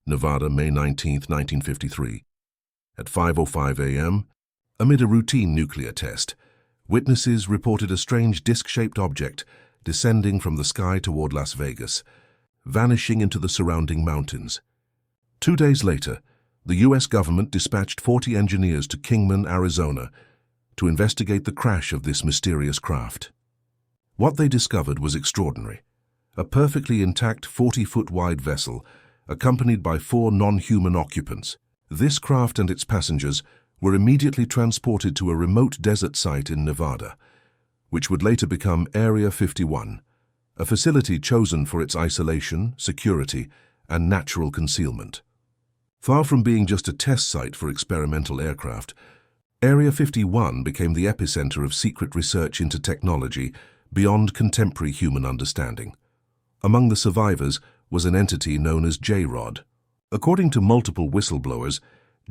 Nevada, May 19, 1953. At 5:05 a.m., amid a routine nuclear test, witnesses reported a strange disc-shaped object descending from the sky toward Las Vegas, vanishing into the surrounding mountains. 2 days later, the U.S. government dispatched 40 engineers to Kingman, Arizona, to investigate the crash of this mysterious craft. What they discovered was extraordinary. A perfectly intact 40-foot-wide vessel, accompanied by 4 non-human occupants. This craft and its passengers were immediately transported to a remote desert site in Nevada, which would later become Area 51, a facility chosen for its isolation, security, and natural concealment. Far from being just a test site for experimental aircraft, Area 51 became the epicenter of secret research into technology beyond contemporary human understanding. Among the survivors was an entity known as J-Rod. According to multiple whistleblowers,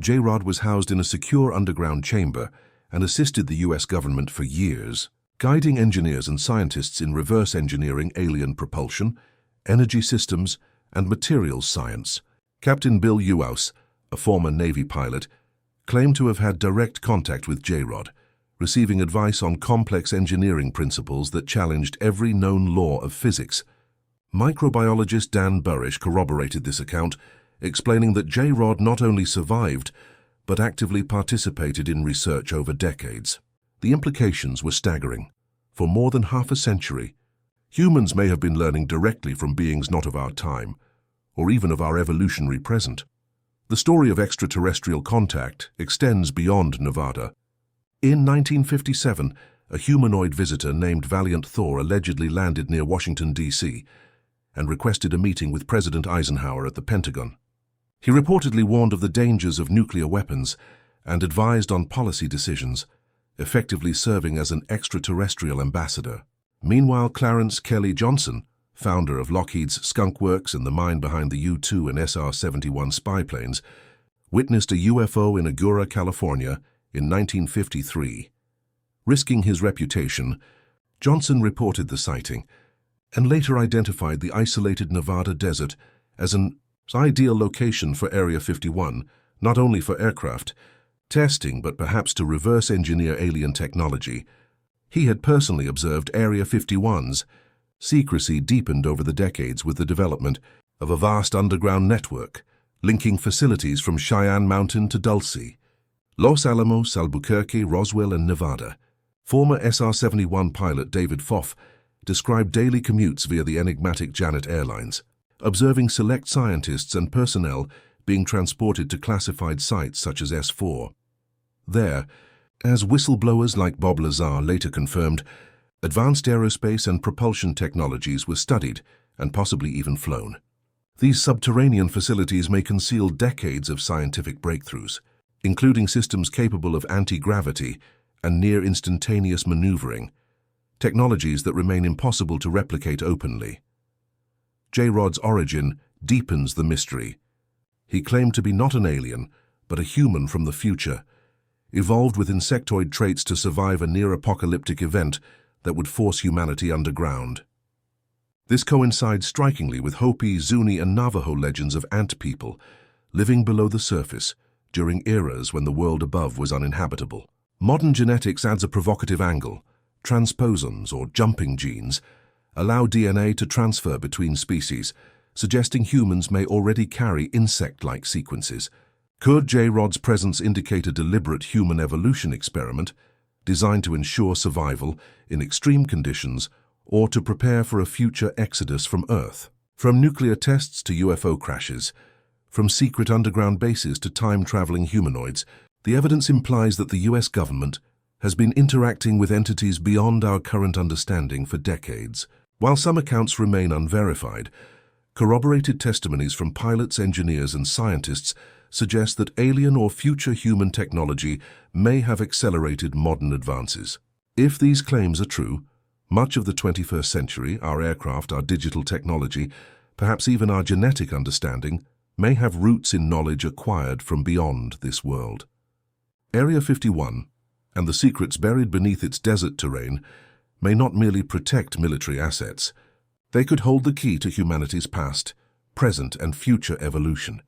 J-Rod was housed in a secure underground chamber and assisted the U.S. government for years, guiding engineers and scientists in reverse engineering alien propulsion, energy systems, and materials science. Captain Bill Uaus, a former Navy pilot, claimed to have had direct contact with J-Rod, receiving advice on complex engineering principles that challenged every known law of physics. Microbiologist Dan Burrish corroborated this account, explaining that J-Rod not only survived, but actively participated in research over decades. The implications were staggering. For more than half a century, humans may have been learning directly from beings not of our time, or even of our evolutionary present. The story of extraterrestrial contact extends beyond Nevada. In 1957, a humanoid visitor named Valiant Thor allegedly landed near Washington, D.C., and requested a meeting with President Eisenhower at the Pentagon. He reportedly warned of the dangers of nuclear weapons and advised on policy decisions, effectively serving as an extraterrestrial ambassador. Meanwhile, Clarence Kelly Johnson, founder of Lockheed's Skunk Works and the mind behind the U-2 and SR-71 spy planes, witnessed a UFO in Agoura, California in 1953. Risking his reputation, Johnson reported the sighting and later identified the isolated Nevada desert as an ideal location for Area 51, not only for aircraft testing but perhaps to reverse engineer alien technology. He had personally observed Area 51's secrecy deepened over the decades with the development of a vast underground network, linking facilities from Cheyenne Mountain to Dulce, Los Alamos, Albuquerque, Roswell, and Nevada. Former SR-71 pilot David Pfoff described daily commutes via the enigmatic Janet Airlines, observing select scientists and personnel being transported to classified sites such as S4. There, as whistleblowers like Bob Lazar later confirmed, advanced aerospace and propulsion technologies were studied and possibly even flown. These subterranean facilities may conceal decades of scientific breakthroughs, including systems capable of anti-gravity and near-instantaneous maneuvering, technologies that remain impossible to replicate openly. J-Rod's origin deepens the mystery. He claimed to be not an alien, but a human from the future, evolved with insectoid traits to survive a near-apocalyptic event that would force humanity underground. This coincides strikingly with Hopi, Zuni, and Navajo legends of ant people living below the surface during eras when the world above was uninhabitable. Modern genetics adds a provocative angle. Transposons, or jumping genes, allow DNA to transfer between species, suggesting humans may already carry insect-like sequences. Could J-Rod's presence indicate a deliberate human evolution experiment designed to ensure survival in extreme conditions or to prepare for a future exodus from Earth? From nuclear tests to UFO crashes, from secret underground bases to time-traveling humanoids, the evidence implies that the U.S. government has been interacting with entities beyond our current understanding for decades. While some accounts remain unverified, corroborated testimonies from pilots, engineers, and scientists suggest that alien or future human technology may have accelerated modern advances. If these claims are true, much of the 21st century, our aircraft, our digital technology, perhaps even our genetic understanding, may have roots in knowledge acquired from beyond this world. Area 51 and the secrets buried beneath its desert terrain may not merely protect military assets. They could hold the key to humanity's past, present, and future evolution.